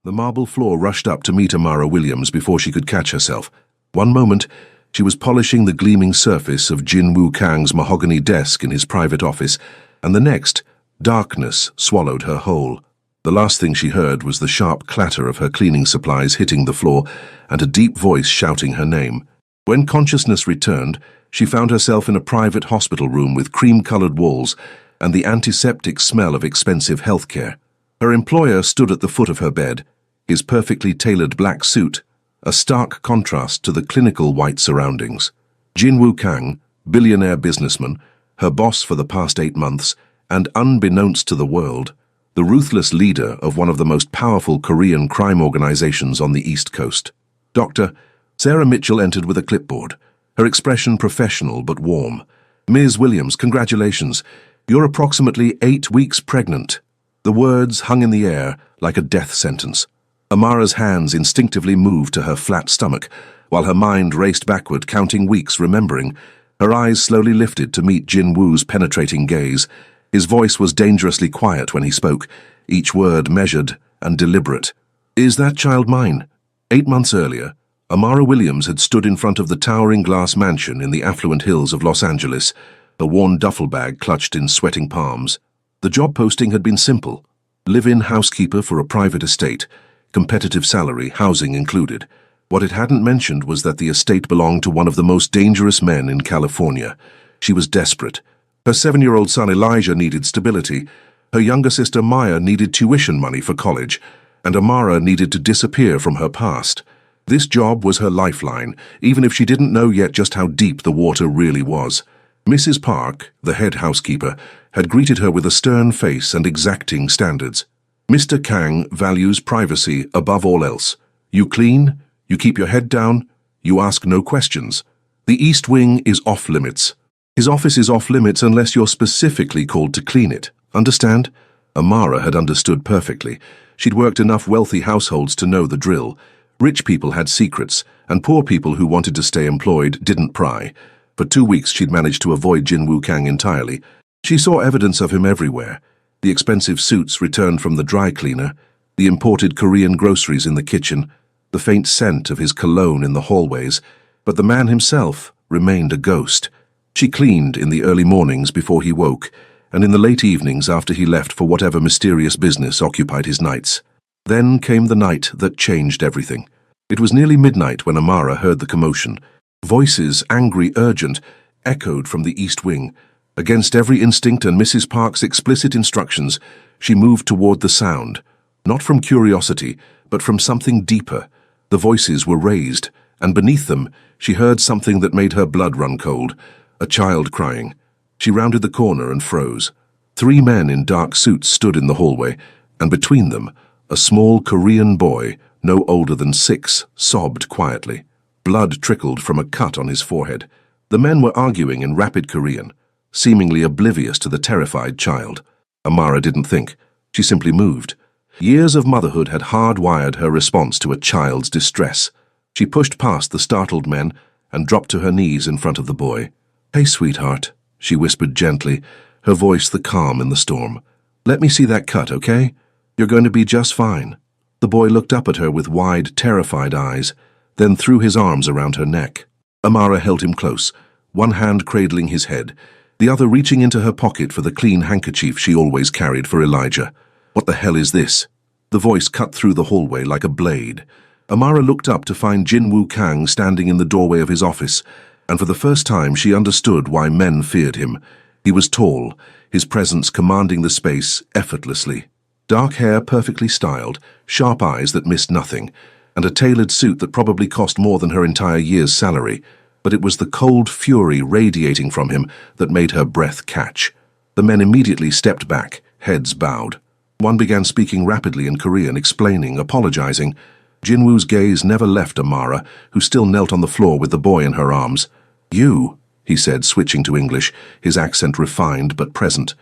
The marble floor rushed up to meet Amara Williams before she could catch herself. One moment, she was polishing the gleaming surface of Jin Woo Kang's mahogany desk in his private office, and the next, darkness swallowed her whole. The last thing she heard was the sharp clatter of her cleaning supplies hitting the floor and a deep voice shouting her name. When consciousness returned, she found herself in a private hospital room with cream-colored walls and the antiseptic smell of expensive healthcare. Her employer stood at the foot of her bed, his perfectly tailored black suit, a stark contrast to the clinical white surroundings. Jin Woo Kang, billionaire businessman, her boss for the past 8 months, and unbeknownst to the world, the ruthless leader of one of the most powerful Korean crime organizations on the East Coast. Dr. Sarah Mitchell entered with a clipboard, her expression professional but warm. Ms. Williams, congratulations. You're approximately 8 weeks pregnant. The words hung in the air like a death sentence. Amara's hands instinctively moved to her flat stomach, while her mind raced backward, counting weeks, remembering. Her eyes slowly lifted to meet Jin Woo's penetrating gaze. His voice was dangerously quiet when he spoke, each word measured and deliberate. Is that child mine? 8 months earlier, Amara Williams had stood in front of the towering glass mansion in the affluent hills of Los Angeles, a worn duffel bag clutched in sweating palms. The job posting had been simple. Live-in housekeeper for a private estate, competitive salary, housing included. What it hadn't mentioned was that the estate belonged to one of the most dangerous men in California. She was desperate. Her 7-year-old son Elijah needed stability. Her younger sister Maya needed tuition money for college, and Amara needed to disappear from her past. This job was her lifeline, even if she didn't know yet just how deep the water really was. Mrs. Park, the head housekeeper, had greeted her with a stern face and exacting standards. Mr. Kang values privacy above all else. You clean, you keep your head down, you ask no questions. The East Wing is off-limits. His office is off-limits unless you're specifically called to clean it. Understand? Amara had understood perfectly. She'd worked enough wealthy households to know the drill. Rich people had secrets, and poor people who wanted to stay employed didn't pry. For 2 weeks she'd managed to avoid Jin Woo Kang entirely. She saw evidence of him everywhere. The expensive suits returned from the dry cleaner, the imported Korean groceries in the kitchen, the faint scent of his cologne in the hallways, but the man himself remained a ghost. She cleaned in the early mornings before he woke, and in the late evenings after he left for whatever mysterious business occupied his nights. Then came the night that changed everything. It was nearly midnight when Amara heard the commotion. Voices, angry, urgent, echoed from the East Wing. Against every instinct and Mrs. Park's explicit instructions, she moved toward the sound, not from curiosity, but from something deeper. The voices were raised, and beneath them, she heard something that made her blood run cold. A child crying. She rounded the corner and froze. 3 men in dark suits stood in the hallway, and between them, a small Korean boy, no older than 6, sobbed quietly. Blood trickled from a cut on his forehead. The men were arguing in rapid Korean, seemingly oblivious to the terrified child. Amara didn't think. She simply moved. Years of motherhood had hardwired her response to a child's distress. She pushed past the startled men and dropped to her knees in front of the boy. "Hey, sweetheart," she whispered gently, her voice the calm in the storm. "Let me see that cut, okay? You're going to be just fine." The boy looked up at her with wide, terrified eyes, then threw his arms around her neck. Amara held him close, one hand cradling his head, the other reaching into her pocket for the clean handkerchief she always carried for Elijah. "What the hell is this?" The voice cut through the hallway like a blade. Amara looked up to find Jin Woo Kang standing in the doorway of his office, and for the first time she understood why men feared him. He was tall, his presence commanding the space effortlessly. Dark hair perfectly styled, sharp eyes that missed nothing, and a tailored suit that probably cost more than her entire year's salary. But it was the cold fury radiating from him that made her breath catch. The men immediately stepped back, heads bowed. One began speaking rapidly in Korean, explaining, apologizing. Jinwoo's gaze never left Amara, who still knelt on the floor with the boy in her arms. "You," he said, switching to English, his accent refined but present.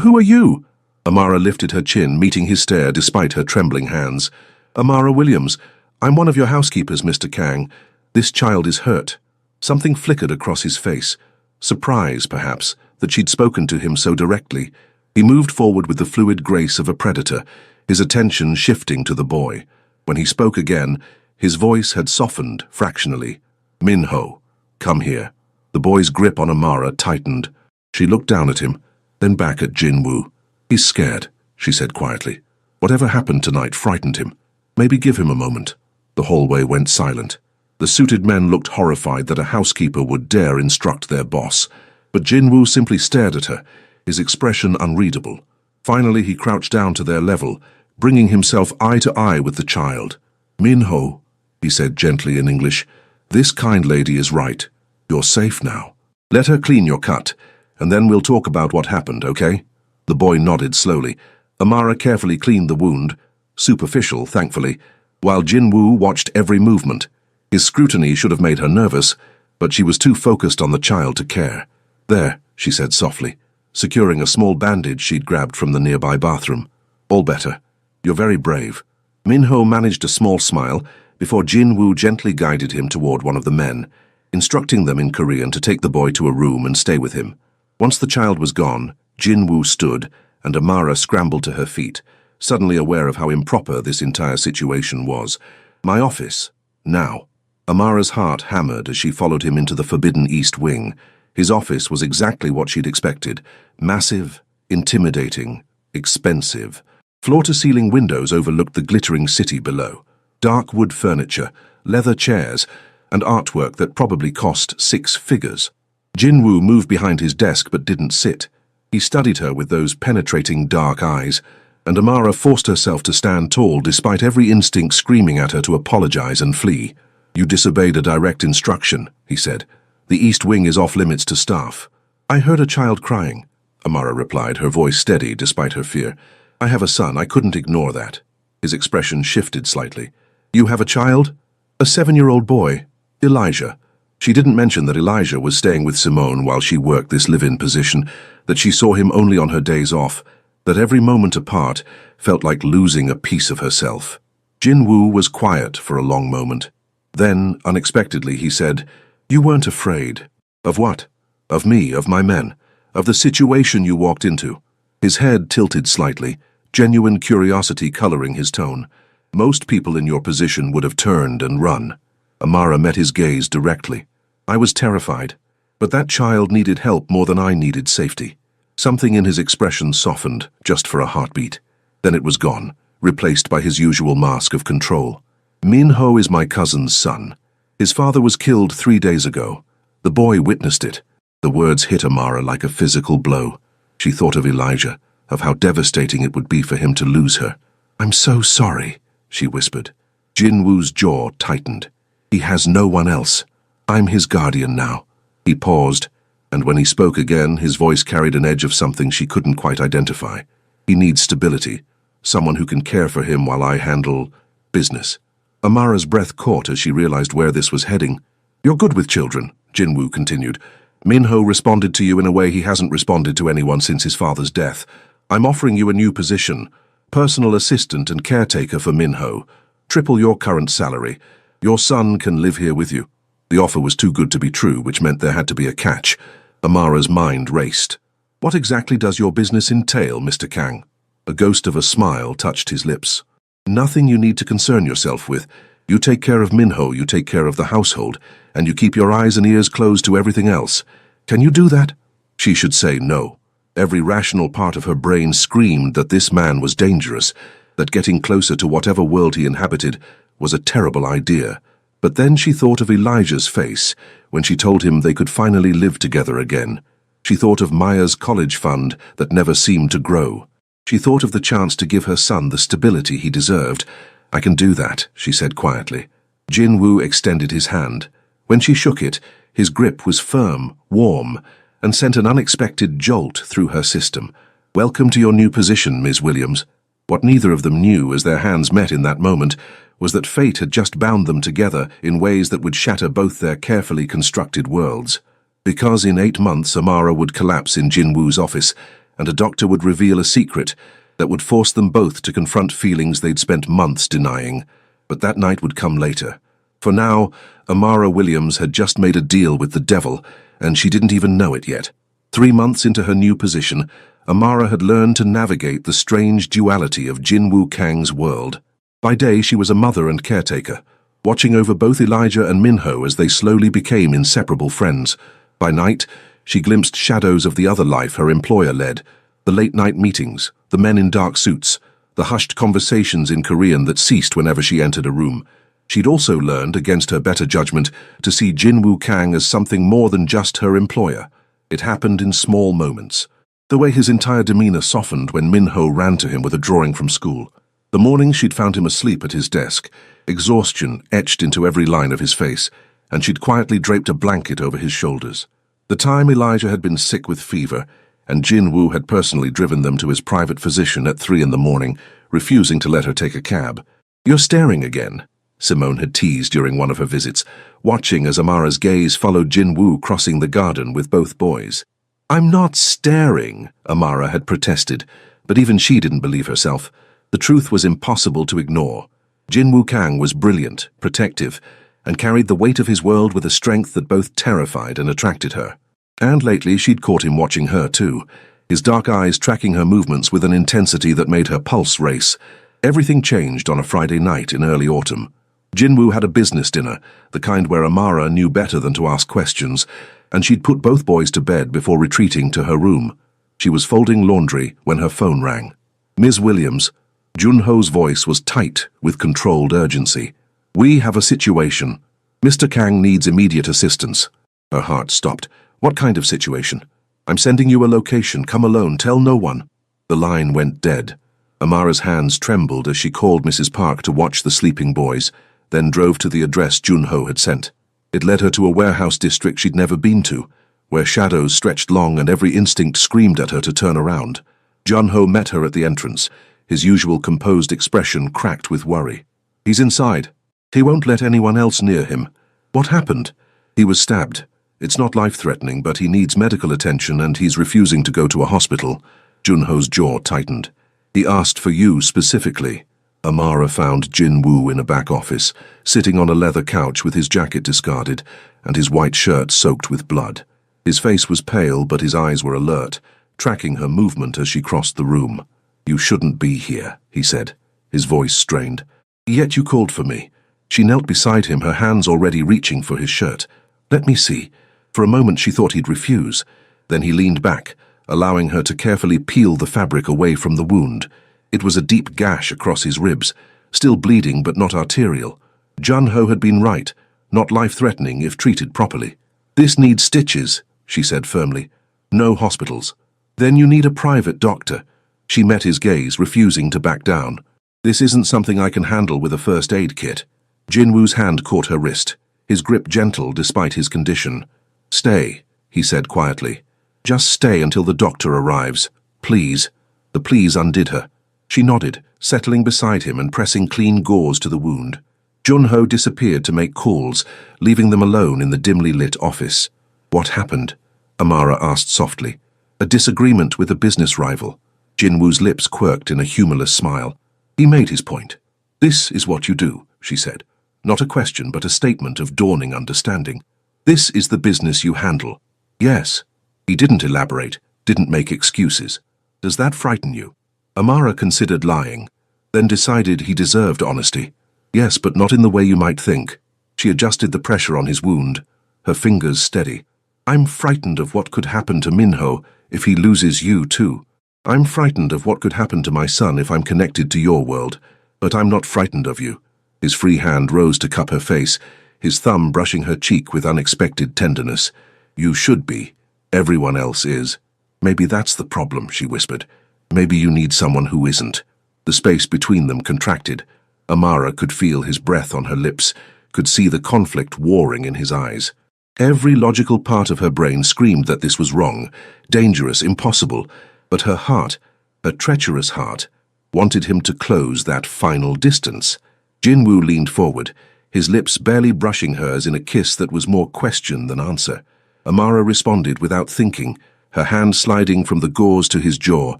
"Who are you?" Amara lifted her chin, meeting his stare despite her trembling hands. "Amara Williams. I'm one of your housekeepers, Mr. Kang. This child is hurt." Something flickered across his face. Surprise, perhaps, that she'd spoken to him so directly. He moved forward with the fluid grace of a predator, his attention shifting to the boy. When he spoke again, his voice had softened fractionally. "Minho, come here." The boy's grip on Amara tightened. She looked down at him, then back at Jinwoo. "He's scared," she said quietly. "Whatever happened tonight frightened him. Maybe give him a moment." The hallway went silent. The suited men looked horrified that a housekeeper would dare instruct their boss, but Jinwoo simply stared at her, his expression unreadable. Finally, he crouched down to their level, bringing himself eye to eye with the child. "Minho," he said gently in English, "this kind lady is right. You're safe now. Let her clean your cut, and then we'll talk about what happened, okay?" The boy nodded slowly. Amara carefully cleaned the wound, superficial, thankfully, while Jinwoo watched every movement. His scrutiny should have made her nervous, but she was too focused on the child to care. "There," she said softly, securing a small bandage she'd grabbed from the nearby bathroom. "All better. You're very brave." Minho managed a small smile before Jinwoo gently guided him toward one of the men, instructing them in Korean to take the boy to a room and stay with him. Once the child was gone, Jinwoo stood, and Amara scrambled to her feet, suddenly aware of how improper this entire situation was. "My office. Now." Amara's heart hammered as she followed him into the forbidden East Wing. His office was exactly what she'd expected. Massive, intimidating, expensive. Floor-to-ceiling windows overlooked the glittering city below. Dark wood furniture, leather chairs, and artwork that probably cost 6 figures. Jinwoo moved behind his desk but didn't sit. He studied her with those penetrating dark eyes, and Amara forced herself to stand tall despite every instinct screaming at her to apologize and flee. "You disobeyed a direct instruction," he said. "The East Wing is off-limits to staff." "I heard a child crying," Amara replied, her voice steady despite her fear. "I have a son. I couldn't ignore that." His expression shifted slightly. "You have a child?" "A 7-year-old boy, Elijah." She didn't mention that Elijah was staying with Simone while she worked this live-in position, that she saw him only on her days off, that every moment apart felt like losing a piece of herself. Jinwoo was quiet for a long moment. Then, unexpectedly, he said, "You weren't afraid." "Of what?" "Of me, of my men, of the situation you walked into." His head tilted slightly, genuine curiosity coloring his tone. "Most people in your position would have turned and run." Amara met his gaze directly. "I was terrified, but that child needed help more than I needed safety." Something in his expression softened, just for a heartbeat. Then it was gone, replaced by his usual mask of control. "Minho is my cousin's son. His father was killed 3 days ago. The boy witnessed it." The words hit Amara like a physical blow. She thought of Elijah, of how devastating it would be for him to lose her. "I'm so sorry," she whispered. Jinwoo's jaw tightened. "He has no one else. I'm his guardian now." He paused, and when he spoke again, his voice carried an edge of something she couldn't quite identify. "He needs stability, someone who can care for him while I handle business." Amara's breath caught as she realized where this was heading. "You're good with children," Jinwoo continued. "Minho responded to you in a way he hasn't responded to anyone since his father's death. I'm offering you a new position, personal assistant and caretaker for Minho. Triple your current salary. Your son can live here with you." The offer was too good to be true, which meant there had to be a catch. Amara's mind raced. "What exactly does your business entail, Mr. Kang?" A ghost of a smile touched his lips. "Nothing you need to concern yourself with. You take care of Minho, you take care of the household, and you keep your eyes and ears closed to everything else. Can you do that?" She should say no. Every rational part of her brain screamed that this man was dangerous, that getting closer to whatever world he inhabited was a terrible idea. But then she thought of Elijah's face when she told him they could finally live together again. She thought of Maya's college fund that never seemed to grow. She thought of the chance to give her son the stability he deserved. "I can do that," she said quietly. Jinwoo extended his hand. When she shook it, his grip was firm, warm, and sent an unexpected jolt through her system. "Welcome to your new position, Ms. Williams." What neither of them knew as their hands met in that moment was that fate had just bound them together in ways that would shatter both their carefully constructed worlds. Because in 8 months Amara would collapse in Jinwoo's office, and a doctor would reveal a secret that would force them both to confront feelings they'd spent months denying. But that night would come later. For now, Amara Williams had just made a deal with the devil, and she didn't even know it yet. 3 months into her new position, Amara had learned to navigate the strange duality of Jinwoo Kang's world. By day, she was a mother and caretaker, watching over both Elijah and Minho as they slowly became inseparable friends. By night, she glimpsed shadows of the other life her employer led, the late-night meetings, the men in dark suits, the hushed conversations in Korean that ceased whenever she entered a room. She'd also learned, against her better judgment, to see Jin Woo Kang as something more than just her employer. It happened in small moments. The way his entire demeanor softened when Minho ran to him with a drawing from school. The morning she'd found him asleep at his desk, exhaustion etched into every line of his face, and she'd quietly draped a blanket over his shoulders. The time Elijah had been sick with fever, and Jin Woo had personally driven them to his private physician at 3 in the morning, refusing to let her take a cab. "You're staring again," Simone had teased during one of her visits, watching as Amara's gaze followed Jin Woo crossing the garden with both boys. "I'm not staring," Amara had protested, but even she didn't believe herself. The truth was impossible to ignore. Jin Woo Kang was brilliant, protective, and carried the weight of his world with a strength that both terrified and attracted her. And lately she'd caught him watching her too, his dark eyes tracking her movements with an intensity that made her pulse race. Everything changed on a Friday night in early autumn. Jinwoo had a business dinner, the kind where Amara knew better than to ask questions, and she'd put both boys to bed before retreating to her room. She was folding laundry when her phone rang. "Ms. Williams." Junho's voice was tight with controlled urgency. "We have a situation. Mr. Kang needs immediate assistance." Her heart stopped. "What kind of situation?" "I'm sending you a location. Come alone. Tell no one." The line went dead. Amara's hands trembled as she called Mrs. Park to watch the sleeping boys, then drove to the address Junho had sent. It led her to a warehouse district she'd never been to, where shadows stretched long and every instinct screamed at her to turn around. Junho met her at the entrance, his usual composed expression cracked with worry. "He's inside. He won't let anyone else near him." "What happened?" "He was stabbed. It's not life-threatening, but he needs medical attention and he's refusing to go to a hospital." Junho's jaw tightened. "He asked for you specifically." Amara found Jin Woo in a back office, sitting on a leather couch with his jacket discarded and his white shirt soaked with blood. His face was pale, but his eyes were alert, tracking her movement as she crossed the room. "You shouldn't be here," he said, his voice strained. "Yet you called for me." She knelt beside him, her hands already reaching for his shirt. "Let me see." For a moment she thought he'd refuse. Then he leaned back, allowing her to carefully peel the fabric away from the wound. It was a deep gash across his ribs, still bleeding but not arterial. Junho had been right, not life-threatening if treated properly. "This needs stitches," she said firmly. "No hospitals." "Then you need a private doctor." She met his gaze, refusing to back down. "This isn't something I can handle with a first aid kit." Jinwoo's hand caught her wrist, his grip gentle despite his condition. "Stay," he said quietly. "Just stay until the doctor arrives. Please." The please undid her. She nodded, settling beside him and pressing clean gauze to the wound. Junho disappeared to make calls, leaving them alone in the dimly lit office. "What happened?" Amara asked softly. "A disagreement with a business rival." Jinwoo's lips quirked in a humorless smile. He made his point. "This is what you do," she said. Not a question, but a statement of dawning understanding. "This is the business you handle." "Yes." He didn't elaborate, didn't make excuses. "Does that frighten you?" Amara considered lying, then decided he deserved honesty. "Yes, but not in the way you might think." She adjusted the pressure on his wound, her fingers steady. "I'm frightened of what could happen to Minho if he loses you too. I'm frightened of what could happen to my son if I'm connected to your world, but I'm not frightened of you." His free hand rose to cup her face, his thumb brushing her cheek with unexpected tenderness. "You should be. Everyone else is." "Maybe that's the problem," she whispered. "Maybe you need someone who isn't." The space between them contracted. Amara could feel his breath on her lips, could see the conflict warring in his eyes. Every logical part of her brain screamed that this was wrong, dangerous, impossible, but her heart, her treacherous heart, wanted him to close that final distance. Jinwoo leaned forward, his lips barely brushing hers in a kiss that was more question than answer. Amara responded without thinking, her hand sliding from the gauze to his jaw,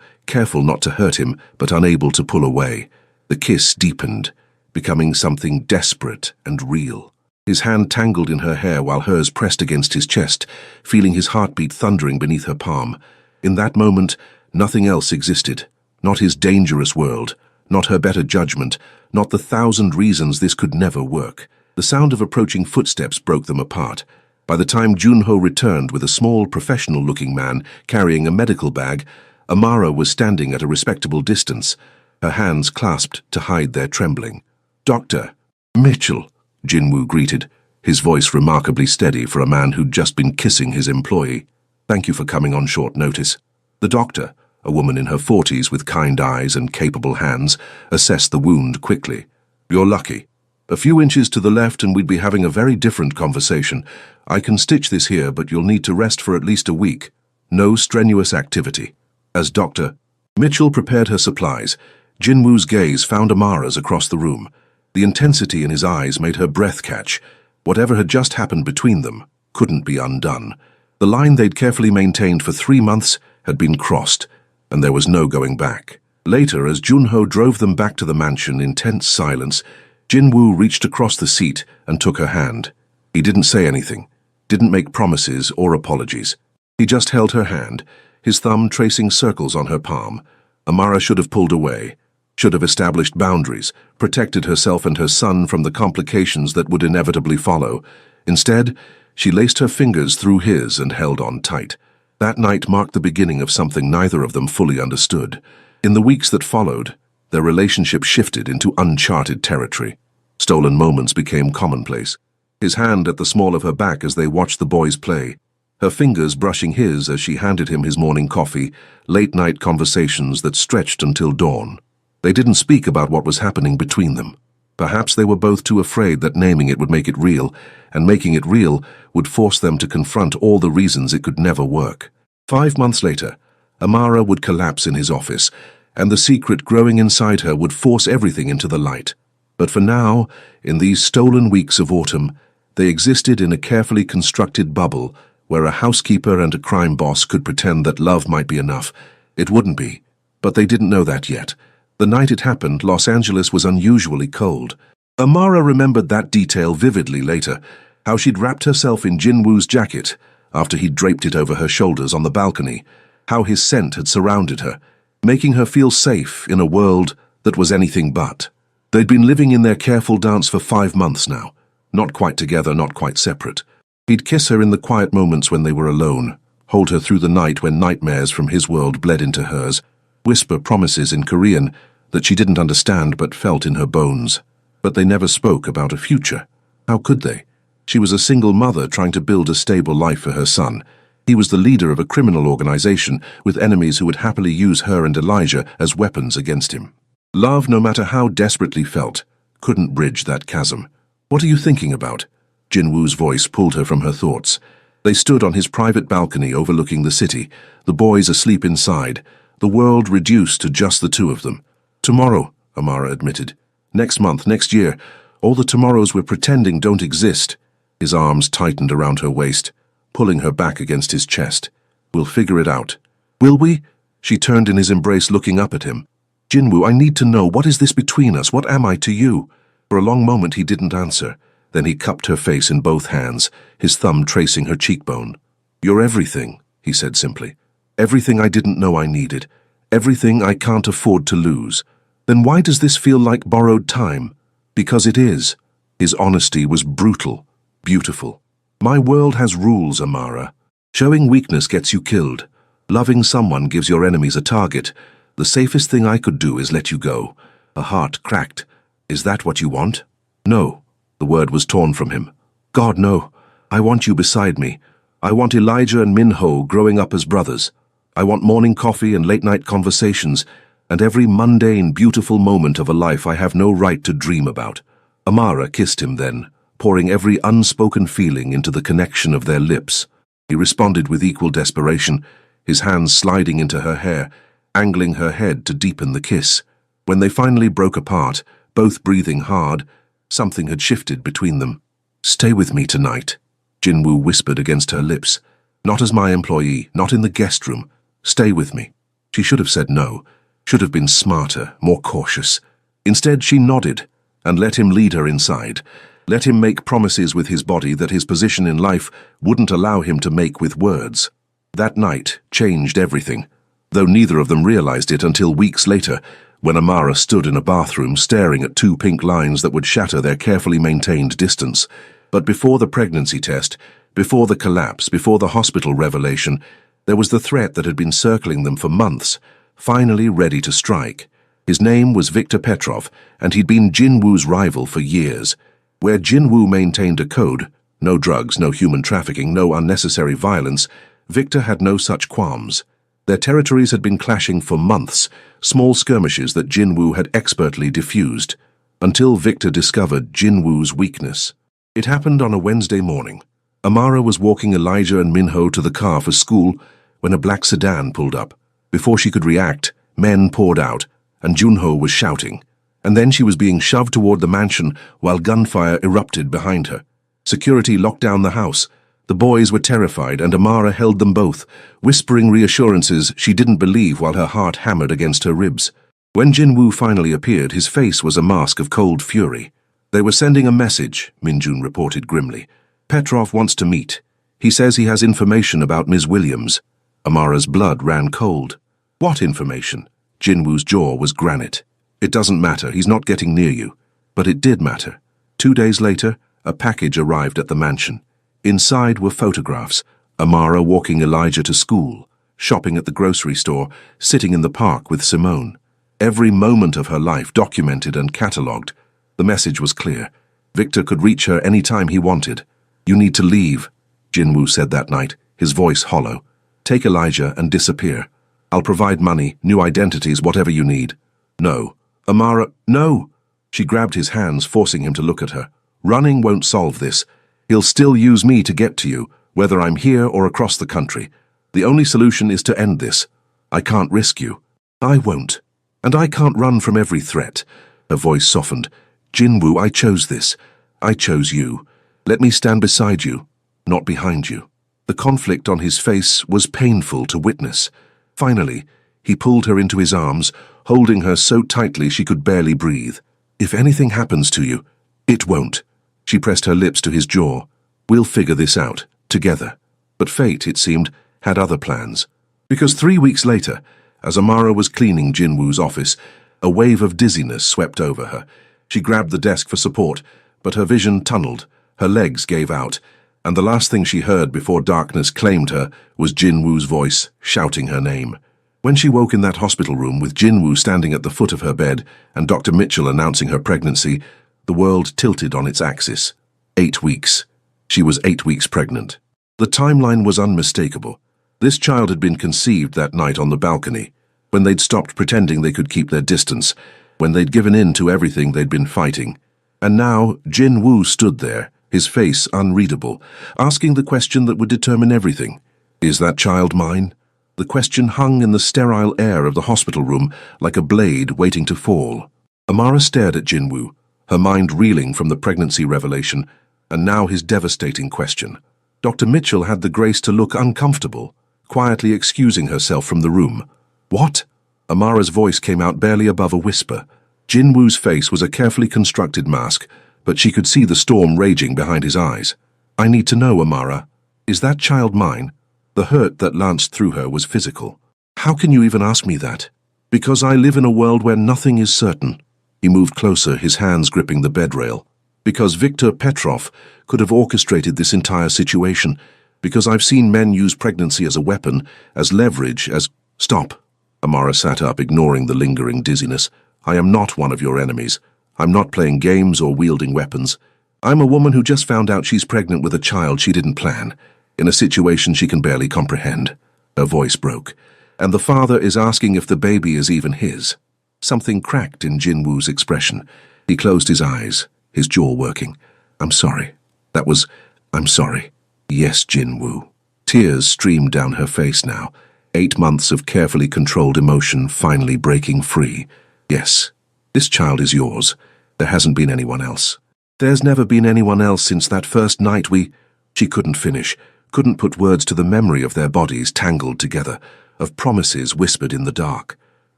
careful not to hurt him, but unable to pull away. The kiss deepened, becoming something desperate and real. His hand tangled in her hair while hers pressed against his chest, feeling his heartbeat thundering beneath her palm. In that moment, nothing else existed. Not his dangerous world, not her better judgment, not the 1,000 reasons this could never work. The sound of approaching footsteps broke them apart. By the time Junho returned with a small, professional-looking man carrying a medical bag, Amara was standing at a respectable distance, her hands clasped to hide their trembling. "Doctor." "Mitchell," Jinwoo greeted, his voice remarkably steady for a man who'd just been kissing his employee. "Thank you for coming on short notice." The doctor, a woman in her 40s with kind eyes and capable hands, assessed the wound quickly. "You're lucky. A few inches to the left and we'd be having a very different conversation. I can stitch this here, but you'll need to rest for at least a week. No strenuous activity." As Dr. Mitchell prepared her supplies, Jinwoo's gaze found Amara's across the room. The intensity in his eyes made her breath catch. Whatever had just happened between them couldn't be undone. The line they'd carefully maintained for 3 months had been crossed, and there was no going back. Later, as Junho drove them back to the mansion in tense silence, Jinwoo reached across the seat and took her hand. He didn't say anything, didn't make promises or apologies. He just held her hand, his thumb tracing circles on her palm. Amara should have pulled away, should have established boundaries, protected herself and her son from the complications that would inevitably follow. Instead, she laced her fingers through his and held on tight. That night marked the beginning of something neither of them fully understood. In the weeks that followed, their relationship shifted into uncharted territory. Stolen moments became commonplace. His hand at the small of her back as they watched the boys play, her fingers brushing his as she handed him his morning coffee, late-night conversations that stretched until dawn. They didn't speak about what was happening between them. Perhaps they were both too afraid that naming it would make it real, and making it real would force them to confront all the reasons it could never work. 5 months later, Amara would collapse in his office, and the secret growing inside her would force everything into the light. But for now, in these stolen weeks of autumn, they existed in a carefully constructed bubble where a housekeeper and a crime boss could pretend that love might be enough. It wouldn't be, but they didn't know that yet. The night it happened, Los Angeles was unusually cold. Amara remembered that detail vividly later, how she'd wrapped herself in Jinwoo's jacket after he'd draped it over her shoulders on the balcony, how his scent had surrounded her, making her feel safe in a world that was anything but. They'd been living in their careful dance for 5 months now, not quite together, not quite separate. He'd kiss her in the quiet moments when they were alone, hold her through the night when nightmares from his world bled into hers, whisper promises in Korean that she didn't understand but felt in her bones. But they never spoke about a future. How could they? She was a single mother trying to build a stable life for her son. He was the leader of a criminal organization with enemies who would happily use her and Elijah as weapons against him. Love, no matter how desperately felt, couldn't bridge that chasm. "What are you thinking about?" Jinwoo's voice pulled her from her thoughts. They stood on his private balcony overlooking the city, the boys asleep inside, the world reduced to just the two of them. "Tomorrow," Amara admitted. "Next month, next year. All the tomorrows we're pretending don't exist." His arms tightened around her waist, pulling her back against his chest. "We'll figure it out." "Will we?" She turned in his embrace, looking up at him. "Jinwoo, I need to know, what is this between us? What am I to you?" For a long moment he didn't answer. Then he cupped her face in both hands, his thumb tracing her cheekbone. "You're everything," he said simply. "Everything I didn't know I needed. Everything I can't afford to lose." "Then why does this feel like borrowed time?" "Because it is." His honesty was brutal, beautiful. "My world has rules, Amara. Showing weakness gets you killed. Loving someone gives your enemies a target. The safest thing I could do is let you go." A heart cracked. "Is that what you want?" "No." The word was torn from him. "God, no. I want you beside me. I want Elijah and Minho growing up as brothers. I want morning coffee and late-night conversations, and every mundane, beautiful moment of a life I have no right to dream about." Amara kissed him then, pouring every unspoken feeling into the connection of their lips. He responded with equal desperation, his hands sliding into her hair, angling her head to deepen the kiss. When they finally broke apart, both breathing hard, something had shifted between them. "Stay with me tonight," Jinwoo whispered against her lips. "Not as my employee, not in the guest room. Stay with me." She should have said no, should have been smarter, more cautious. Instead, she nodded and let him lead her inside, let him make promises with his body that his position in life wouldn't allow him to make with words. That night changed everything, though neither of them realized it until weeks later, when Amara stood in a bathroom staring at two pink lines that would shatter their carefully maintained distance. But before the pregnancy test, before the collapse, before the hospital revelation, there was the threat that had been circling them for months, finally ready to strike. His name was Victor Petrov, and he'd been Jinwoo's rival for years. Where Jinwoo maintained a code, no drugs, no human trafficking, no unnecessary violence, Victor had no such qualms. Their territories had been clashing for months, small skirmishes that Jinwoo had expertly diffused, until Victor discovered Jinwoo's weakness. It happened on a Wednesday morning. Amara was walking Elijah and Minho to the car for school when a black sedan pulled up. Before she could react, men poured out, and Junho was shouting. And then she was being shoved toward the mansion while gunfire erupted behind her. Security locked down the house. The boys were terrified, and Amara held them both, whispering reassurances she didn't believe while her heart hammered against her ribs. When Jinwoo finally appeared, his face was a mask of cold fury. "They were sending a message," Minjun reported grimly. "Petrov wants to meet. He says he has information about Ms. Williams." Amara's blood ran cold. "What information?" Jinwoo's jaw was granite. "It doesn't matter, he's not getting near you." But it did matter. 2 days later, a package arrived at the mansion. Inside were photographs. Amara walking Elijah to school, shopping at the grocery store, sitting in the park with Simone. Every moment of her life documented and catalogued. The message was clear. Victor could reach her any time he wanted. "You need to leave," Jinwoo said that night, his voice hollow. "Take Elijah and disappear. I'll provide money, new identities, whatever you need." "No." "Amara, no!" She grabbed his hands, forcing him to look at her. "Running won't solve this. He'll still use me to get to you, whether I'm here or across the country. The only solution is to end this. I can't risk you." "I won't. And I can't run from every threat." Her voice softened. "Jinwoo, I chose this. I chose you. Let me stand beside you, not behind you." The conflict on his face was painful to witness. Finally, he pulled her into his arms, holding her so tightly she could barely breathe. "If anything happens to you, it won't." She pressed her lips to his jaw. "We'll figure this out, together." But fate, it seemed, had other plans. Because 3 weeks later, as Amara was cleaning Jinwoo's office, a wave of dizziness swept over her. She grabbed the desk for support, but her vision tunneled, her legs gave out, and the last thing she heard before darkness claimed her was Jinwoo's voice shouting her name. When she woke in that hospital room with Jinwoo standing at the foot of her bed and Dr. Mitchell announcing her pregnancy, the world tilted on its axis. 8 weeks. She was 8 weeks pregnant. The timeline was unmistakable. This child had been conceived that night on the balcony, when they'd stopped pretending they could keep their distance, when they'd given in to everything they'd been fighting. And now Jinwoo stood there, his face unreadable, asking the question that would determine everything. Is that child mine? The question hung in the sterile air of the hospital room like a blade waiting to fall. Amara stared at Jinwoo, her mind reeling from the pregnancy revelation, and now his devastating question. Dr. Mitchell had the grace to look uncomfortable, quietly excusing herself from the room. "What?" Amara's voice came out barely above a whisper. Jinwoo's face was a carefully constructed mask, but she could see the storm raging behind his eyes. "I need to know, Amara. Is that child mine?" The hurt that lanced through her was physical. "How can you even ask me that?" "Because I live in a world where nothing is certain." He moved closer, his hands gripping the bed rail. "Because Victor Petrov could have orchestrated this entire situation. Because I've seen men use pregnancy as a weapon, as leverage, as—" "Stop." Amara sat up, ignoring the lingering dizziness. "I am not one of your enemies. I'm not playing games or wielding weapons. I'm a woman who just found out she's pregnant with a child she didn't plan, in a situation she can barely comprehend." Her voice broke. "And the father is asking if the baby is even his." Something cracked in Jinwoo's expression. He closed his eyes, his jaw working. "I'm sorry. That was... I'm sorry." "Yes, Jinwoo." Tears streamed down her face now. 8 months of carefully controlled emotion finally breaking free. "Yes, this child is yours. There hasn't been anyone else." "There's never been anyone else since that first night we—" She couldn't finish, couldn't put words to the memory of their bodies tangled together, of promises whispered in the dark.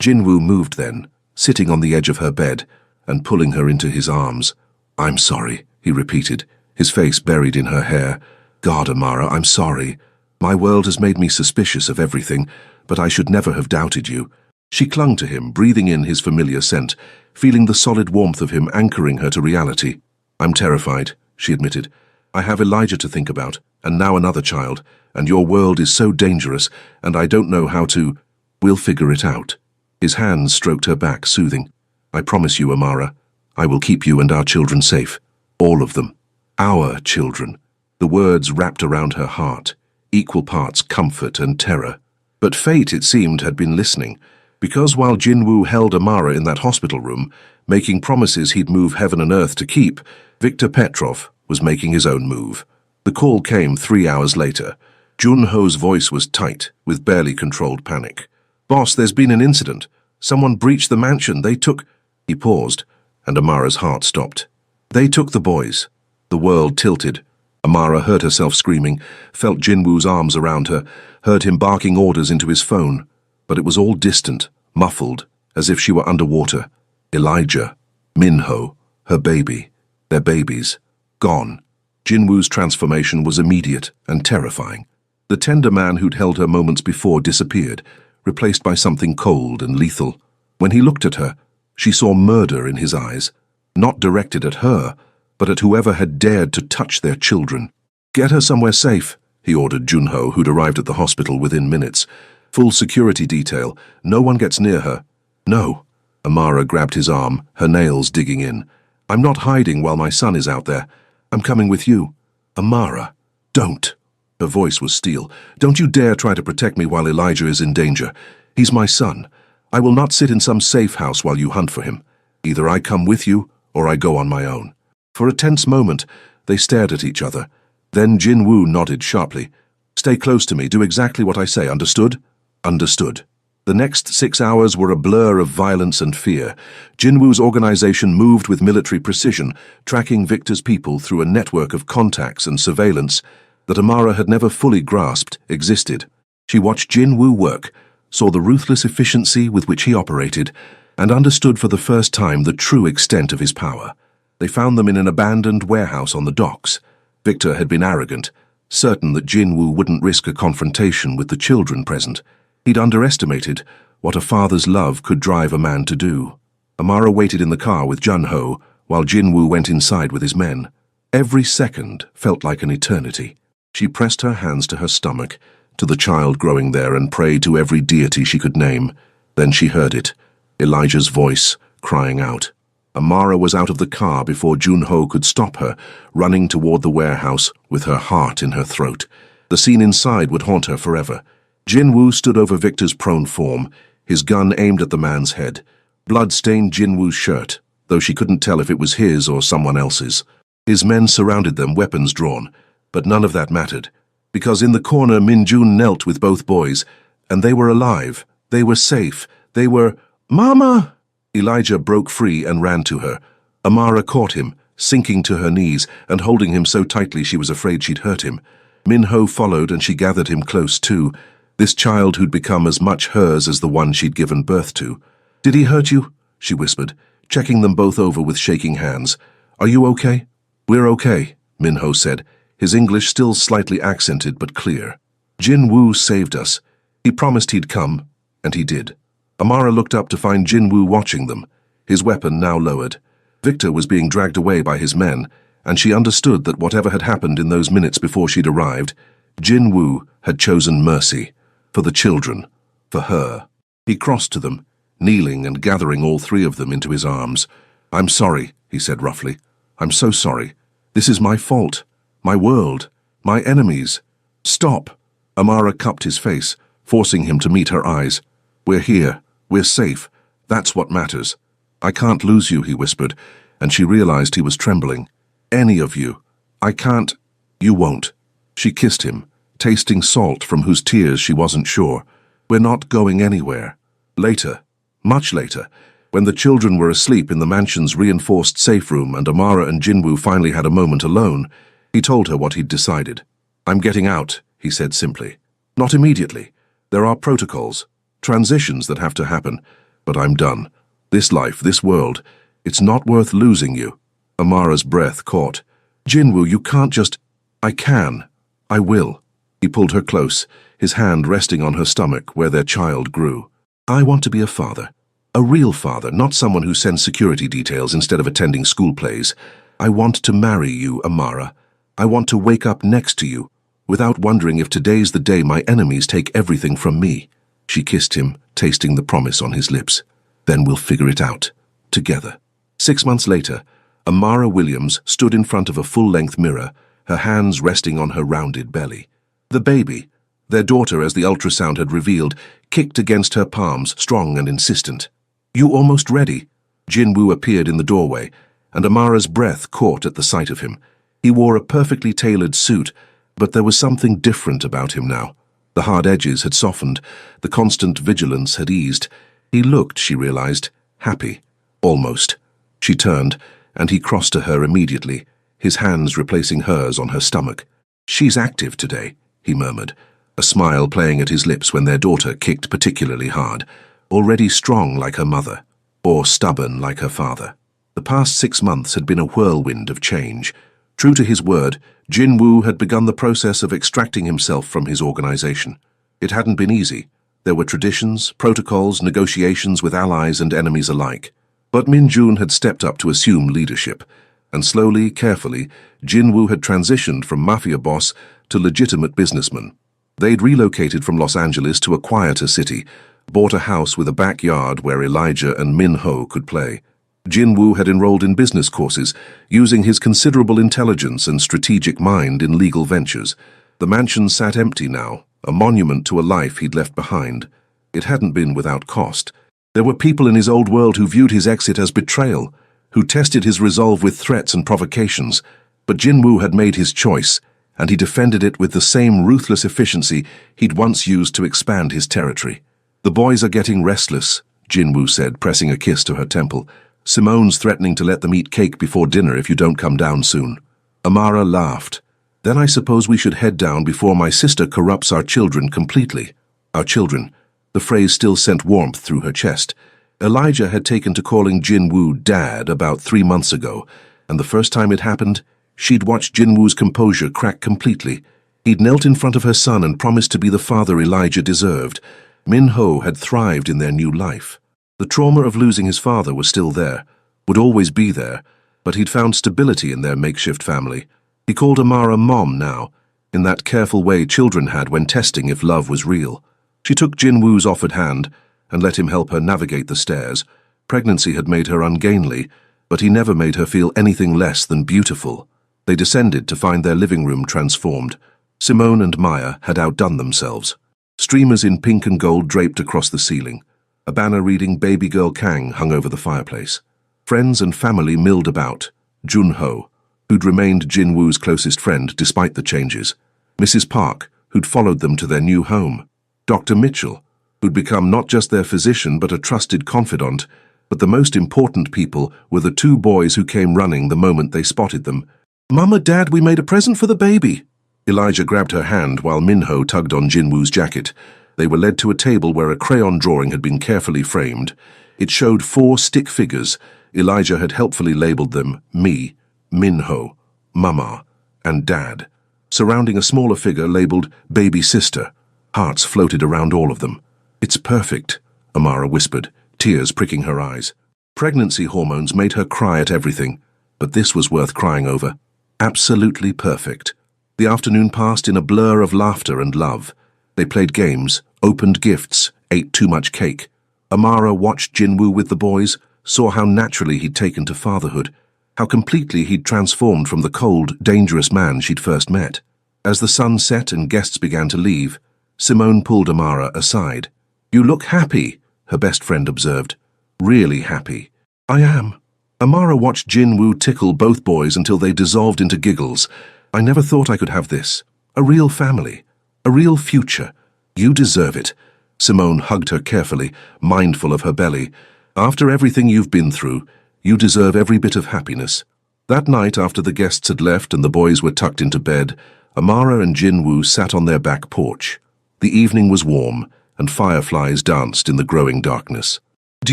Jinwoo moved then, sitting on the edge of her bed and pulling her into his arms. "I'm sorry," he repeated, his face buried in her hair. "God, Amara, I'm sorry. My world has made me suspicious of everything, but I should never have doubted you. She clung to him, breathing in his familiar scent, feeling the solid warmth of him anchoring her to reality. "I'm terrified," she admitted. "I have Elijah to think about, and now another child, and your world is so dangerous, and I don't know how to—" "We'll figure it out." His hands stroked her back, soothing. "I promise you, Amara, I will keep you and our children safe. All of them. Our children." The words wrapped around her heart, equal parts comfort and terror. But fate, it seemed, had been listening, because while Jinwoo held Amara in that hospital room, making promises he'd move heaven and earth to keep, Viktor Petrov was making his own move. The call came 3 hours later. Junho's voice was tight, with barely controlled panic. "Boss, there's been an incident. Someone breached the mansion. They took—" He paused, and Amara's heart stopped. "They took the boys." The world tilted. Amara heard herself screaming, felt Jinwoo's arms around her, heard him barking orders into his phone. But it was all distant, muffled, as if she were underwater. Elijah, Minho, her baby, their babies, gone. Jinwoo's transformation was immediate and terrifying. The tender man who'd held her moments before disappeared, replaced by something cold and lethal. When he looked at her, she saw murder in his eyes, not directed at her, but at whoever had dared to touch their children. "Get her somewhere safe," he ordered Junho, who'd arrived at the hospital within minutes. "Full security detail. No one gets near her." "No." Amara grabbed his arm, her nails digging in. "I'm not hiding while my son is out there. I'm coming with you." "Amara, don't." Her voice was steel. "Don't you dare try to protect me while Elijah is in danger. He's my son. I will not sit in some safe house while you hunt for him. Either I come with you, or I go on my own." For a tense moment, they stared at each other. Then Jinwoo nodded sharply. "Stay close to me. Do exactly what I say. Understood?" "Understood." The next 6 hours were a blur of violence and fear. Jinwoo's organization moved with military precision, tracking Victor's people through a network of contacts and surveillance that Amara had never fully grasped existed. She watched Jinwoo work, saw the ruthless efficiency with which he operated, and understood for the first time the true extent of his power. They found them in an abandoned warehouse on the docks. Victor had been arrogant, certain that Jinwoo wouldn't risk a confrontation with the children present. He'd underestimated what a father's love could drive a man to do. Amara waited in the car with Junho, while Jinwoo went inside with his men. Every second felt like an eternity. She pressed her hands to her stomach, to the child growing there, and prayed to every deity she could name. Then she heard it, Elijah's voice, crying out. Amara was out of the car before Junho could stop her, running toward the warehouse with her heart in her throat. The scene inside would haunt her forever. Jinwoo stood over Victor's prone form, his gun aimed at the man's head. Blood stained Jinwoo's shirt, though she couldn't tell if it was his or someone else's. His men surrounded them, weapons drawn, but none of that mattered, because in the corner Minjun knelt with both boys, and they were alive, they were safe, they were— "Mama!" Elijah broke free and ran to her. Amara caught him, sinking to her knees and holding him so tightly she was afraid she'd hurt him. Minho followed and she gathered him close too, this child who'd become as much hers as the one she'd given birth to. "Did he hurt you?" she whispered, checking them both over with shaking hands. "Are you okay?" "We're okay," Minho said, his English still slightly accented but clear. "Jinwoo saved us. He promised he'd come, and he did." Amara looked up to find Jinwoo watching them, his weapon now lowered. Victor was being dragged away by his men, and she understood that whatever had happened in those minutes before she'd arrived, Jinwoo had chosen mercy, for the children, for her. He crossed to them, kneeling and gathering all three of them into his arms. "I'm sorry," he said roughly. "I'm so sorry. This is my fault, my world, my enemies. Stop." Amara cupped his face, forcing him to meet her eyes. "We're here. We're safe. That's what matters." "I can't lose you," he whispered, and she realized he was trembling. "Any of you. I can't—" "You won't." She kissed him, tasting salt from whose tears she wasn't sure. "We're not going anywhere." Later, much later, when the children were asleep in the mansion's reinforced safe room and Amara and Jinwoo finally had a moment alone, he told her what he'd decided. "I'm getting out," he said simply. "Not immediately. There are protocols, transitions that have to happen, but I'm done. This life, this world, it's not worth losing you." Amara's breath caught. "Jinwoo, you can't just—" "I can. I will." He pulled her close, his hand resting on her stomach where their child grew. I want to be a father. A real father, not someone who sends security details instead of attending school plays. I want to marry you, Amara. I want to wake up next to you, without wondering if today's the day my enemies take everything from me. She kissed him, tasting the promise on his lips. Then we'll figure it out. Together. 6 months later, Amara Williams stood in front of a full-length mirror, her hands resting on her rounded belly. The baby, their daughter as the ultrasound had revealed, kicked against her palms, strong and insistent. You almost ready? Jinwoo appeared in the doorway, and Amara's breath caught at the sight of him. He wore a perfectly tailored suit, but there was something different about him now. The hard edges had softened, the constant vigilance had eased. He looked, she realized, happy. Almost. She turned, and he crossed to her immediately, his hands replacing hers on her stomach. She's active today, he murmured, a smile playing at his lips when their daughter kicked particularly hard, already strong like her mother, or stubborn like her father. The past 6 months had been a whirlwind of change. True to his word, Jinwoo had begun the process of extracting himself from his organization. It hadn't been easy. There were traditions, protocols, negotiations with allies and enemies alike. But Min-jun had stepped up to assume leadership, and slowly, carefully, Jinwoo had transitioned from mafia boss to legitimate businessman. They'd relocated from Los Angeles to a quieter city, bought a house with a backyard where Elijah and Min-ho could play. Jinwoo had enrolled in business courses, using his considerable intelligence and strategic mind in legal ventures. The mansion sat empty now, a monument to a life he'd left behind. It hadn't been without cost. There were people in his old world who viewed his exit as betrayal, who tested his resolve with threats and provocations. But Jinwoo had made his choice, and he defended it with the same ruthless efficiency he'd once used to expand his territory. The boys are getting restless, Jinwoo said, pressing a kiss to her temple. Simone's threatening to let them eat cake before dinner if you don't come down soon. Amara laughed. Then I suppose we should head down before my sister corrupts our children completely. Our children. The phrase still sent warmth through her chest. Elijah had taken to calling Jinwoo Dad about 3 months ago, and the first time it happened, she'd watched Jinwoo's composure crack completely. He'd knelt in front of her son and promised to be the father Elijah deserved. Min-ho had thrived in their new life. The trauma of losing his father was still there, would always be there, but he'd found stability in their makeshift family. He called Amara Mom now, in that careful way children had when testing if love was real. She took Jinwoo's offered hand and let him help her navigate the stairs. Pregnancy had made her ungainly, but he never made her feel anything less than beautiful. They descended to find their living room transformed. Simone and Maya had outdone themselves. Streamers in pink and gold draped across the ceiling. A banner reading Baby Girl Kang hung over the fireplace. Friends and family milled about. Junho, who'd remained Jinwoo's closest friend despite the changes. Mrs. Park, who'd followed them to their new home. Dr. Mitchell, who'd become not just their physician but a trusted confidant. But the most important people were the 2 boys who came running the moment they spotted them. "Mama, Dad, we made a present for the baby." Elijah grabbed her hand while Min-ho tugged on Jinwoo's jacket. They were led to a table where a crayon drawing had been carefully framed. It showed 4 stick figures. Elijah had helpfully labeled them me, Min-ho, Mama, and Dad. Surrounding a smaller figure labeled Baby Sister. Hearts floated around all of them. "It's perfect," Amara whispered, tears pricking her eyes. Pregnancy hormones made her cry at everything, but this was worth crying over. Absolutely perfect. The afternoon passed in a blur of laughter and love. They played games, opened gifts, ate too much cake. Amara watched Jinwoo with the boys, saw how naturally he'd taken to fatherhood, how completely he'd transformed from the cold, dangerous man she'd first met. As the sun set and guests began to leave, Simone pulled Amara aside. "You look happy," her best friend observed. "Really happy." "I am." Amara watched Jinwoo tickle both boys until they dissolved into giggles. "I never thought I could have this. A real family. A real future. You deserve it." Simone hugged her carefully, mindful of her belly. "After everything you've been through, you deserve every bit of happiness." That night, after the guests had left and the boys were tucked into bed, Amara and Jinwoo sat on their back porch. The evening was warm, and fireflies danced in the growing darkness. "Do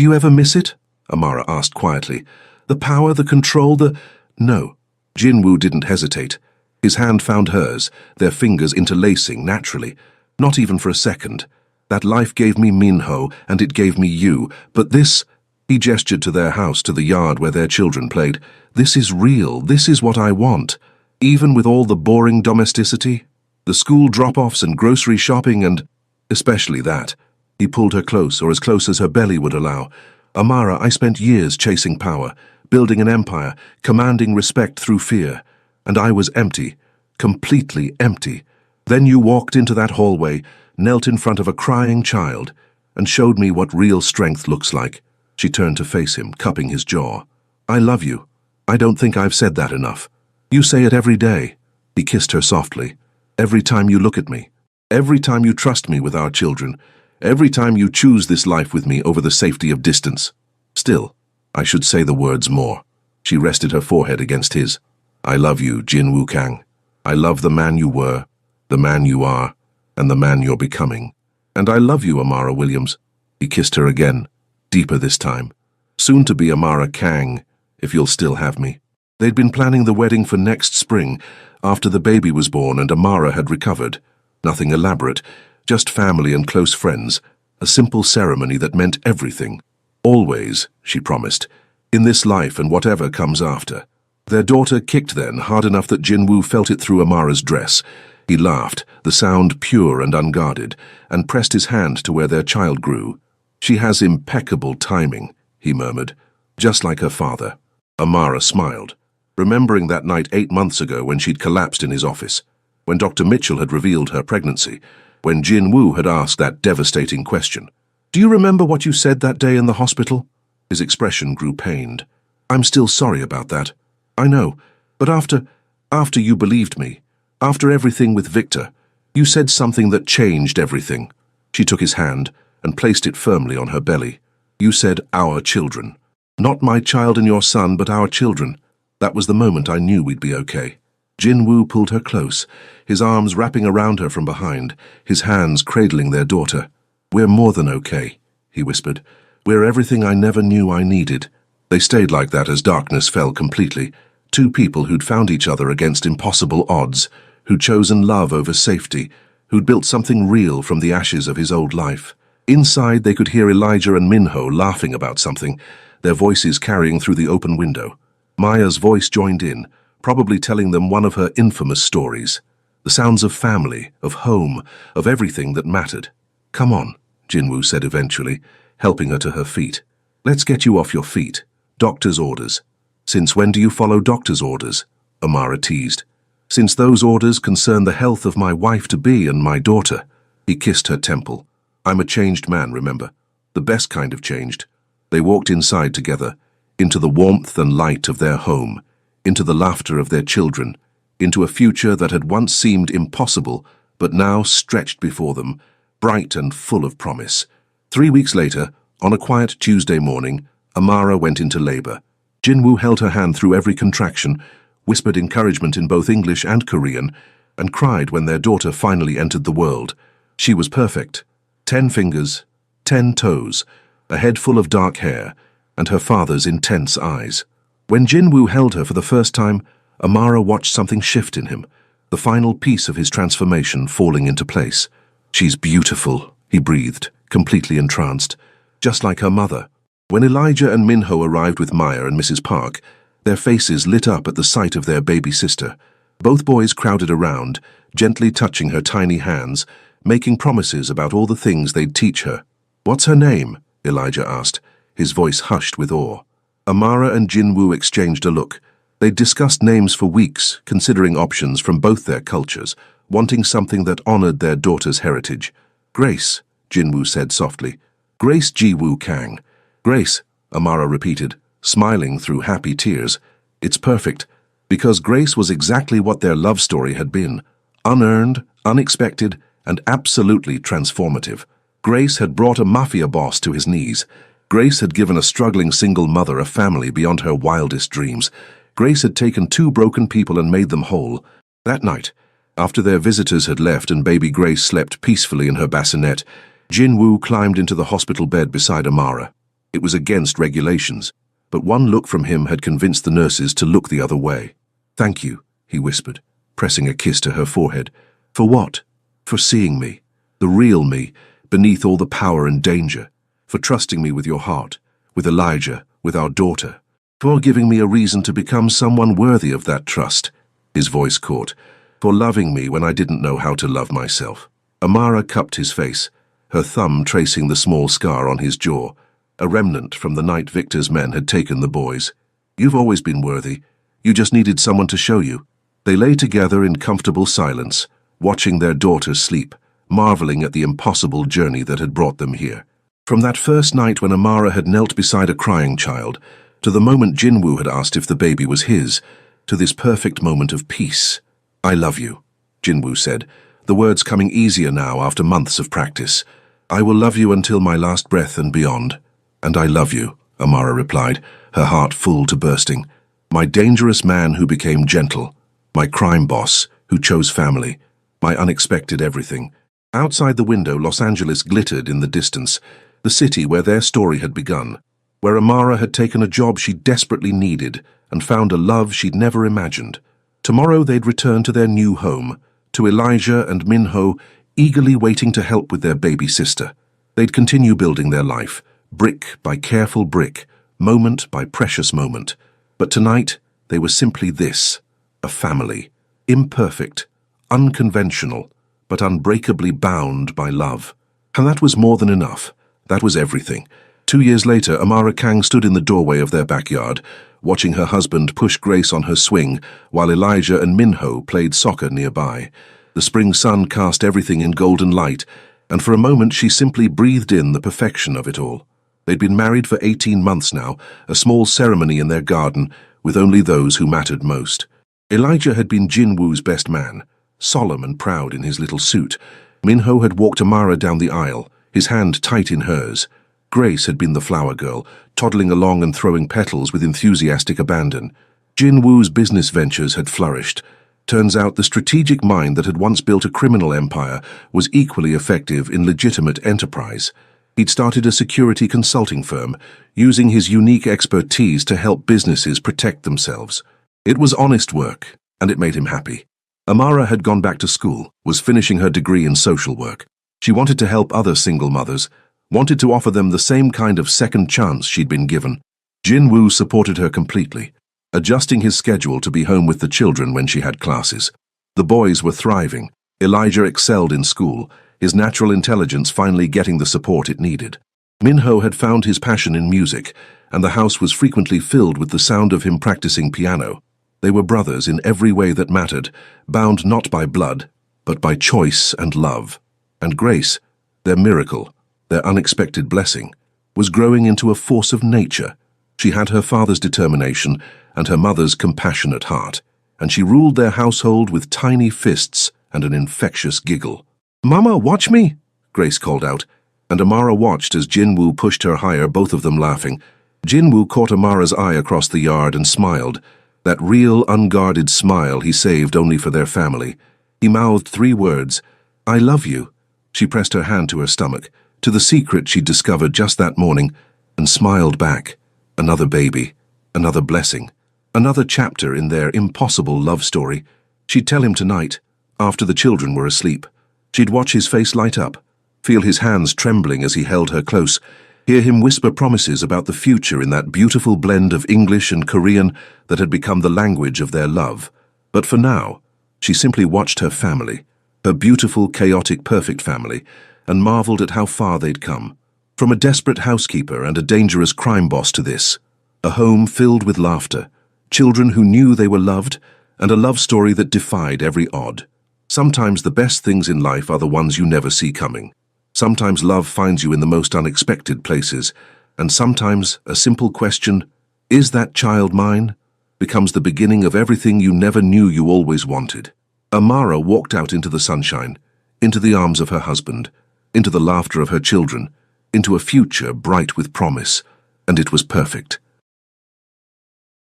you ever miss it?" Amara asked quietly. "The power, the control, the—" "No." Jinwoo didn't hesitate. His hand found hers, their fingers interlacing naturally. "Not even for a second. That life gave me Minho, and it gave me you. But this," he gestured to their house, to the yard where their children played, "this is real. This is what I want. Even with all the boring domesticity, the school drop-offs and grocery shopping and especially that." He pulled her close, or as close as her belly would allow. "Amara, I spent years chasing power, building an empire, commanding respect through fear. And I was empty, completely empty. Then you walked into that hallway, knelt in front of a crying child, and showed me what real strength looks like." She turned to face him, cupping his jaw. "I love you. I don't think I've said that enough. You say it every day." He kissed her softly. "Every time you look at me. Every time you trust me with our children. Every time you choose this life with me over the safety of distance. Still, I should say the words more." She rested her forehead against his. "I love you, Jin Wukang. I love the man you were, the man you are, and the man you're becoming. And I love you, Amara Williams." He kissed her again, deeper this time. "Soon to be Amara Kang, if you'll still have me." They'd been planning the wedding for next spring, after the baby was born and Amara had recovered. Nothing elaborate, just family and close friends, a simple ceremony that meant everything. "Always," she promised, "in this life and whatever comes after." Their daughter kicked then, hard enough that Jinwoo felt it through Amara's dress. He laughed, the sound pure and unguarded, and pressed his hand to where their child grew. "She has impeccable timing," he murmured, "just like her father." Amara smiled, remembering that night 8 months ago when she'd collapsed in his office, when Dr. Mitchell had revealed her pregnancy, when Jinwoo had asked that devastating question. "Do you remember what you said that day in the hospital?" His expression grew pained. "I'm still sorry about that. I know, but after you believed me, after everything with Victor, you said something that changed everything." She took his hand and placed it firmly on her belly. "You said, 'our children.' Not my child and your son, but our children. That was the moment I knew we'd be okay." Jinwoo pulled her close, his arms wrapping around her from behind, his hands cradling their daughter. "We're more than okay," he whispered. "We're everything I never knew I needed." They stayed like that as darkness fell completely. Two people who'd found each other against impossible odds, who'd chosen love over safety, who'd built something real from the ashes of his old life. Inside, they could hear Elijah and Minho laughing about something, their voices carrying through the open window. Maya's voice joined in, probably telling them one of her infamous stories. The sounds of family, of home, of everything that mattered. "Come on," Jinwoo said eventually, helping her to her feet. "Let's get you off your feet. Doctor's orders." "Since when do you follow doctor's orders?" Amara teased. "Since those orders concern the health of my wife-to-be and my daughter." He kissed her temple. "I'm a changed man, remember? The best kind of changed." They walked inside together, into the warmth and light of their home, into the laughter of their children, into a future that had once seemed impossible, but now stretched before them, bright and full of promise. 3 weeks later, on a quiet Tuesday morning, Amara went into labor. Jinwoo held her hand through every contraction, whispered encouragement in both English and Korean, and cried when their daughter finally entered the world. She was perfect. 10 fingers, 10 toes, a head full of dark hair, and her father's intense eyes. When Jinwoo held her for the first time, Amara watched something shift in him, the final piece of his transformation falling into place. "She's beautiful," he breathed, completely entranced, just like her mother. When Elijah and Minho arrived with Maya and Mrs. Park, their faces lit up at the sight of their baby sister. Both boys crowded around, gently touching her tiny hands, making promises about all the things they'd teach her. "What's her name?" Elijah asked, his voice hushed with awe. Amara and Jinwoo exchanged a look. They'd discussed names for weeks, considering options from both their cultures, wanting something that honored their daughter's heritage. "Grace," Jinwoo said softly. "Grace Ji-woo Kang." "Grace," Amara repeated, smiling through happy tears. "It's perfect, because Grace was exactly what their love story had been. Unearned, unexpected, and absolutely transformative. Grace had brought a Mafia boss to his knees. Grace had given a struggling single mother a family beyond her wildest dreams. Grace had taken 2 broken people and made them whole. That night, after their visitors had left and baby Grace slept peacefully in her bassinet, Jinwoo climbed into the hospital bed beside Amara. It was against regulations, but one look from him had convinced the nurses to look the other way. "Thank you," he whispered, pressing a kiss to her forehead. "For what?" "For seeing me. The real me. beneath all the power and danger, for trusting me with your heart, with Elijah, with our daughter, for giving me a reason to become someone worthy of that trust," his voice caught, "for loving me when I didn't know how to love myself." Amara cupped his face, her thumb tracing the small scar on his jaw, a remnant from the night Victor's men had taken the boys. "You've always been worthy. You just needed someone to show you." They lay together in comfortable silence, watching their daughter sleep, marveling at the impossible journey that had brought them here. From that first night when Amara had knelt beside a crying child, to the moment Jinwoo had asked if the baby was his, to this perfect moment of peace. "I love you," Jinwoo said, the words coming easier now after months of practice. "I will love you until my last breath and beyond." "And I love you," Amara replied, her heart full to bursting. "My dangerous man who became gentle, my crime boss who chose family, my unexpected everything." Outside the window, Los Angeles glittered in the distance, the city where their story had begun, where Amara had taken a job she desperately needed and found a love she'd never imagined. Tomorrow they'd return to their new home, to Elijah and Minho, eagerly waiting to help with their baby sister. They'd continue building their life, brick by careful brick, moment by precious moment. But tonight, they were simply this, a family, imperfect, unconventional, but unbreakably bound by love. And that was more than enough. That was everything. 2 years later, Amara Kang stood in the doorway of their backyard, watching her husband push Grace on her swing, while Elijah and Minho played soccer nearby. The spring sun cast everything in golden light, and for a moment she simply breathed in the perfection of it all. They'd been married for 18 months now, a small ceremony in their garden, with only those who mattered most. Elijah had been Jinwoo's best man, solemn and proud in his little suit. Minho had walked Amara down the aisle, his hand tight in hers. Grace had been the flower girl, toddling along and throwing petals with enthusiastic abandon. Jinwoo's business ventures had flourished. Turns out the strategic mind that had once built a criminal empire was equally effective in legitimate enterprise. He'd started a security consulting firm, using his unique expertise to help businesses protect themselves. It was honest work, and it made him happy. Amara had gone back to school, was finishing her degree in social work. She wanted to help other single mothers, wanted to offer them the same kind of second chance she'd been given. Jinwoo supported her completely, adjusting his schedule to be home with the children when she had classes. The boys were thriving. Elijah excelled in school, his natural intelligence finally getting the support it needed. Minho had found his passion in music, and the house was frequently filled with the sound of him practicing piano. They were brothers in every way that mattered, bound not by blood, but by choice and love. And Grace, their miracle, their unexpected blessing, was growing into a force of nature. She had her father's determination and her mother's compassionate heart, and she ruled their household with tiny fists and an infectious giggle. "Mama, watch me!" Grace called out, and Amara watched as Jinwoo pushed her higher, both of them laughing. Jinwoo caught Amara's eye across the yard and smiled, that real, unguarded smile he saved only for their family. He mouthed 3 words, "I love you." She pressed her hand to her stomach, to the secret she'd discovered just that morning, and smiled back. Another baby, another blessing, another chapter in their impossible love story. She'd tell him tonight, after the children were asleep. She'd watch his face light up, feel his hands trembling as he held her close, hear him whisper promises about the future in that beautiful blend of English and Korean that had become the language of their love. But for now, she simply watched her family, her beautiful, chaotic, perfect family, and marveled at how far they'd come. From a desperate housekeeper and a dangerous crime boss to this, a home filled with laughter, children who knew they were loved, and a love story that defied every odd. Sometimes the best things in life are the ones you never see coming. Sometimes love finds you in the most unexpected places, and sometimes a simple question, "Is that child mine?" becomes the beginning of everything you never knew you always wanted. Amara walked out into the sunshine, into the arms of her husband, into the laughter of her children, into a future bright with promise, and it was perfect.